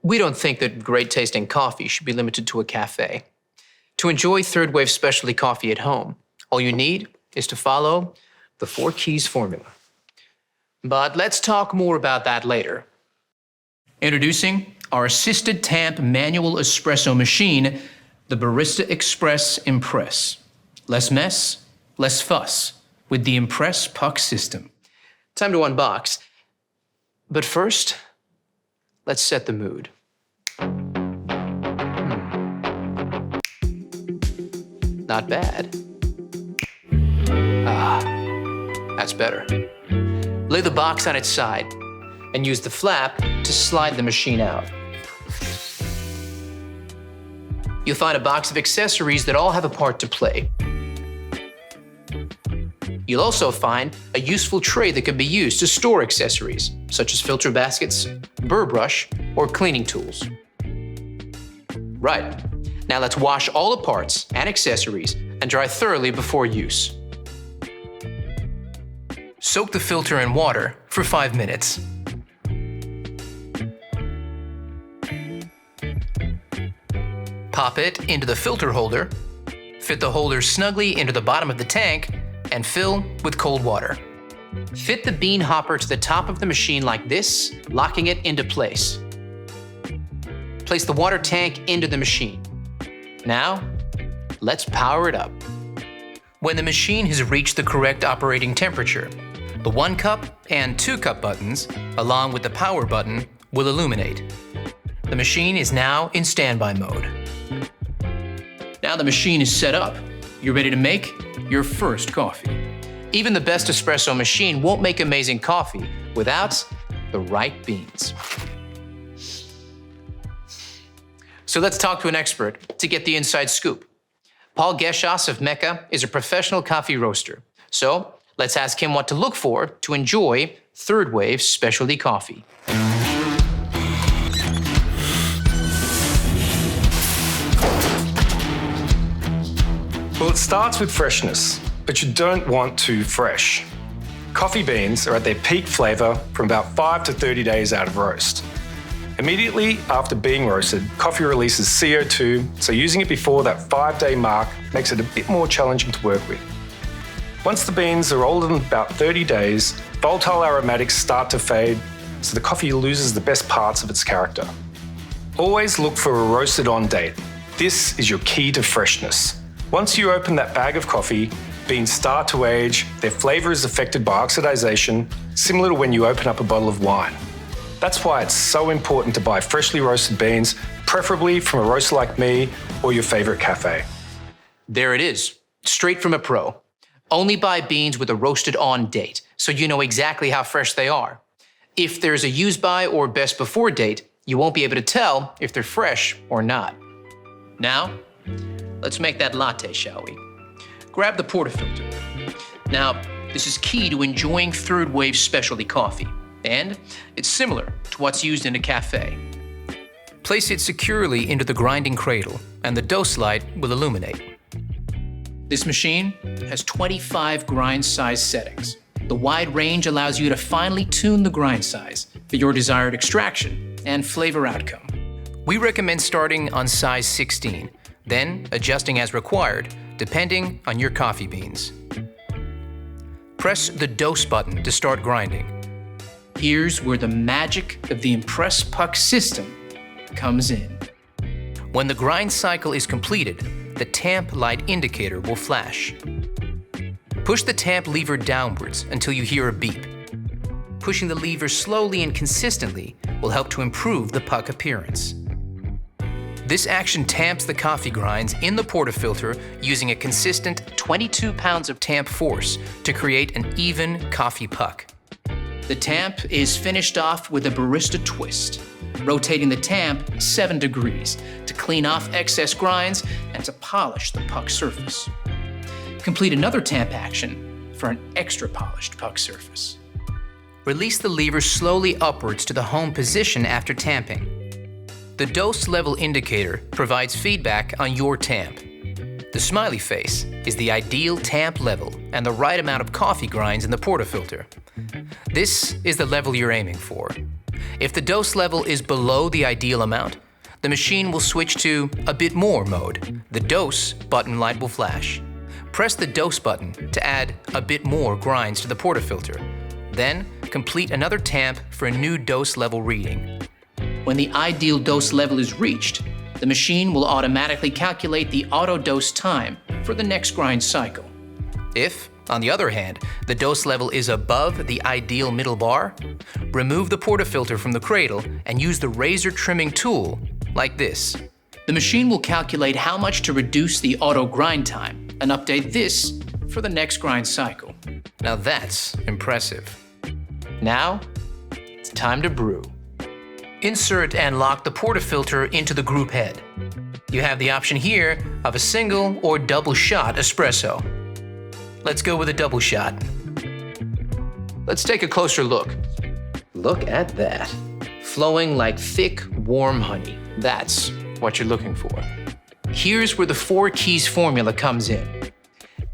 We don't think that great-tasting coffee should be limited to a cafe. To enjoy third-wave specialty coffee at home, all you need is to follow the 4 keys formula. But let's talk more about that later. Introducing our assisted tamp manual espresso machine, the Barista Express Impress. Less mess, less fuss with the Impress puck system. Time to unbox. But first, let's set the mood. Not bad. That's better. Lay the box on its side and use the flap to slide the machine out. You'll find a box of accessories that all have a part to play. You'll also find a useful tray that can be used to store accessories, such as filter baskets, burr brush, or cleaning tools. Right, now let's wash all the parts and accessories and dry thoroughly before use. Soak the filter in water for 5 minutes. Pop it into the filter holder, fit the holder snugly into the bottom of the tank, and fill with cold water. Fit the bean hopper to the top of the machine like this, locking it into place. Place the water tank into the machine. Now, let's power it up. When the machine has reached the correct operating temperature, the 1 cup and 2 cup buttons, along with the power button, will illuminate. The machine is now in standby mode. Now the machine is set up, you're ready to make your first coffee. Even the best espresso machine won't make amazing coffee without the right beans. So let's talk to an expert to get the inside scoop. Paul Geschas of Mecca is a professional coffee roaster. So let's ask him what to look for to enjoy third-wave specialty coffee. Well, it starts with freshness, but you don't want too fresh. Coffee beans are at their peak flavour from about 5 to 30 days out of roast. Immediately after being roasted, coffee releases CO2, so using it before that 5-day mark makes it a bit more challenging to work with. Once the beans are older than about 30 days, volatile aromatics start to fade, so the coffee loses the best parts of its character. Always look for a roasted on date. This is your key to freshness. Once you open that bag of coffee, beans start to age, their flavour is affected by oxidation, similar to when you open up a bottle of wine. That's why it's so important to buy freshly roasted beans, preferably from a roaster like me or your favourite cafe. There it is, straight from a pro. Only buy beans with a roasted on date, so you know exactly how fresh they are. If there's a use by or best before date, you won't be able to tell if they're fresh or not. Now, let's make that latte, shall we? Grab the portafilter. Now, this is key to enjoying third-wave specialty coffee, and it's similar to what's used in a cafe. Place it securely into the grinding cradle, and the dose light will illuminate. This machine has 25 grind size settings. The wide range allows you to finely tune the grind size for your desired extraction and flavor outcome. We recommend starting on size 16, then adjusting as required, depending on your coffee beans. Press the dose button to start grinding. Here's where the magic of the Impress puck system comes in. When the grind cycle is completed, the tamp light indicator will flash. Push the tamp lever downwards until you hear a beep. Pushing the lever slowly and consistently will help to improve the puck appearance. This action tamps the coffee grinds in the portafilter using a consistent 22 pounds of tamp force to create an even coffee puck. The tamp is finished off with a barista twist, rotating the tamp 7 degrees to clean off excess grinds and to polish the puck surface. Complete another tamp action for an extra polished puck surface. Release the lever slowly upwards to the home position after tamping. The dose level indicator provides feedback on your tamp. The smiley face is the ideal tamp level and the right amount of coffee grinds in the portafilter. This is the level you're aiming for. If the dose level is below the ideal amount, the machine will switch to a bit more mode. The dose button light will flash. Press the dose button to add a bit more grinds to the portafilter. Then, complete another tamp for a new dose level reading. When the ideal dose level is reached, the machine will automatically calculate the auto dose time for the next grind cycle. If, on the other hand, the dose level is above the ideal middle bar, remove the portafilter from the cradle and use the razor trimming tool like this. The machine will calculate how much to reduce the auto grind time and update this for the next grind cycle. Now that's impressive. Now, it's time to brew. Insert and lock the portafilter into the group head. You have the option here of a single or double shot espresso. Let's go with a double shot. Let's take a closer look. Look at that. Flowing like thick, warm honey. That's what you're looking for. Here's where the 4 keys formula comes in.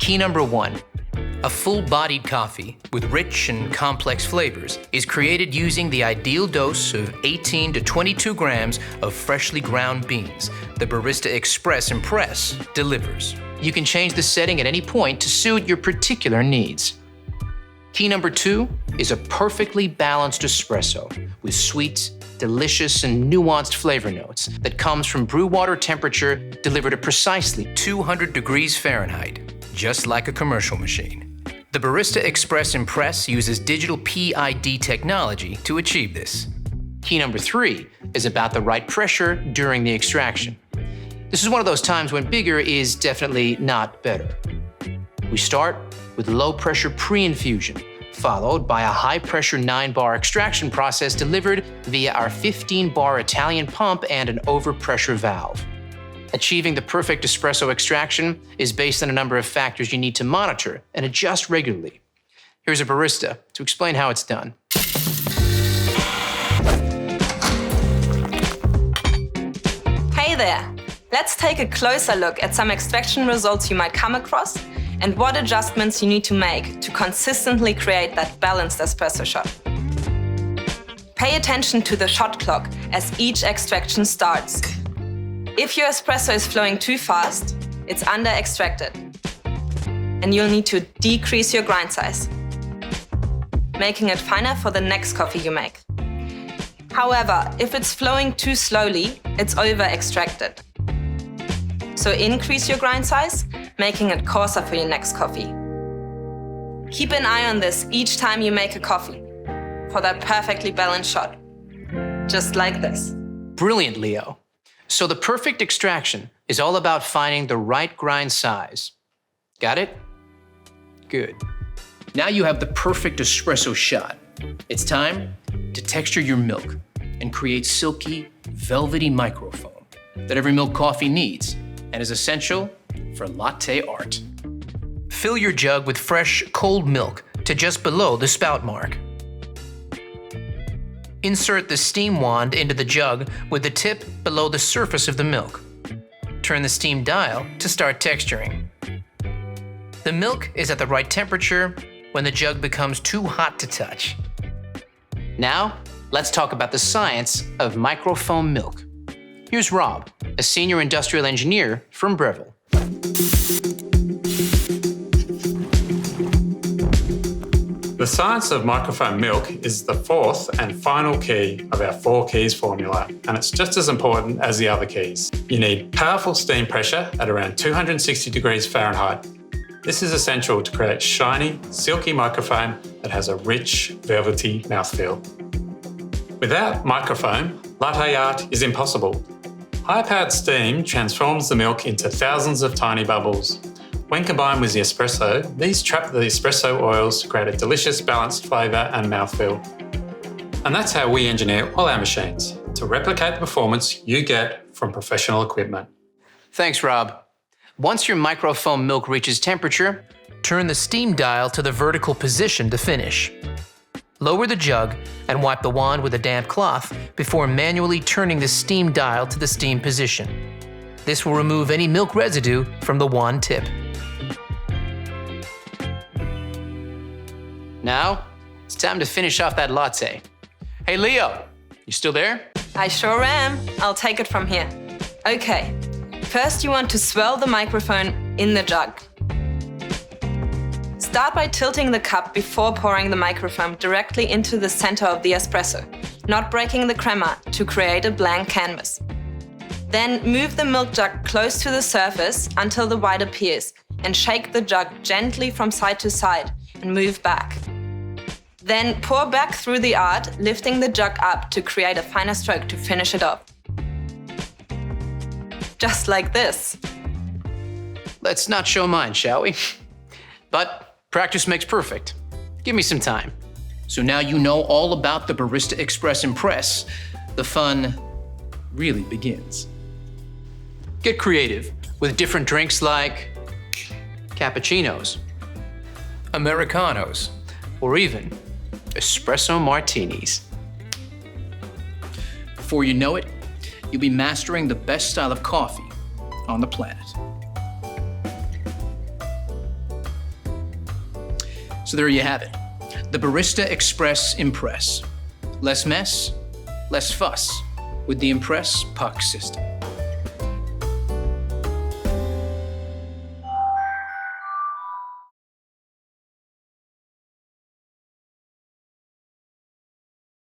Key number 1. A full-bodied coffee with rich and complex flavors is created using the ideal dose of 18 to 22 grams of freshly ground beans. The Barista Express Impress delivers. You can change the setting at any point to suit your particular needs. Key number 2 is a perfectly balanced espresso with sweet, delicious, and nuanced flavor notes that comes from brew water temperature delivered at precisely 200 degrees Fahrenheit, just like a commercial machine. The Barista Express Impress uses digital PID technology to achieve this. Key number 3 is about the right pressure during the extraction. This is one of those times when bigger is definitely not better. We start with low-pressure pre-infusion, followed by a high-pressure 9-bar extraction process delivered via our 15-bar Italian pump and an overpressure valve. Achieving the perfect espresso extraction is based on a number of factors you need to monitor and adjust regularly. Here's a barista to explain how it's done. Hey there! Let's take a closer look at some extraction results you might come across and what adjustments you need to make to consistently create that balanced espresso shot. Pay attention to the shot clock as each extraction starts. If your espresso is flowing too fast, it's under-extracted, and you'll need to decrease your grind size, making it finer for the next coffee you make. However, if it's flowing too slowly, it's over-extracted. So increase your grind size, making it coarser for your next coffee. Keep an eye on this each time you make a coffee for that perfectly balanced shot, just like this. Brilliant, Leo. So the perfect extraction is all about finding the right grind size. Got it? Good. Now you have the perfect espresso shot. It's time to texture your milk and create silky, velvety microfoam that every milk coffee needs and is essential for latte art. Fill your jug with fresh, cold milk to just below the spout mark. Insert the steam wand into the jug with the tip below the surface of the milk. Turn the steam dial to start texturing. The milk is at the right temperature when the jug becomes too hot to touch. Now, let's talk about the science of microfoam milk. Here's Rob, a senior industrial engineer from Breville. The science of microfoam milk is the 4th and final key of our 4 keys formula, and it's just as important as the other keys. You need powerful steam pressure at around 260 degrees Fahrenheit. This is essential to create shiny, silky microfoam that has a rich, velvety mouthfeel. Without microfoam, latte art is impossible. High-powered steam transforms the milk into thousands of tiny bubbles. When combined with the espresso, these trap the espresso oils to create a delicious balanced flavour and mouthfeel. And that's how we engineer all our machines, to replicate the performance you get from professional equipment. Thanks, Rob. Once your microfoam milk reaches temperature, turn the steam dial to the vertical position to finish. Lower the jug and wipe the wand with a damp cloth before manually turning the steam dial to the steam position. This will remove any milk residue from the wand tip. Now, it's time to finish off that latte. Hey Leo, You still there? I sure am. I'll take it from here. Okay, first you want to swirl the microphone in the jug. Start by tilting the cup before pouring the microfoam directly into the center of the espresso, not breaking the crema to create a blank canvas. Then move the milk jug close to the surface until the white appears and shake the jug gently from side to side and move back. Then pour back through the art, lifting the jug up to create a finer stroke to finish it off. Just like this. Let's not show mine, shall we? But practice makes perfect. Give me some time. So now you know all about the Barista Express Impress. The fun really begins. Get creative with different drinks like cappuccinos, Americanos, or even espresso martinis. Before you know it, you'll be mastering the best style of coffee on the planet. So there you have it, the Barista Express Impress. Less mess, less fuss with the Impress puck system.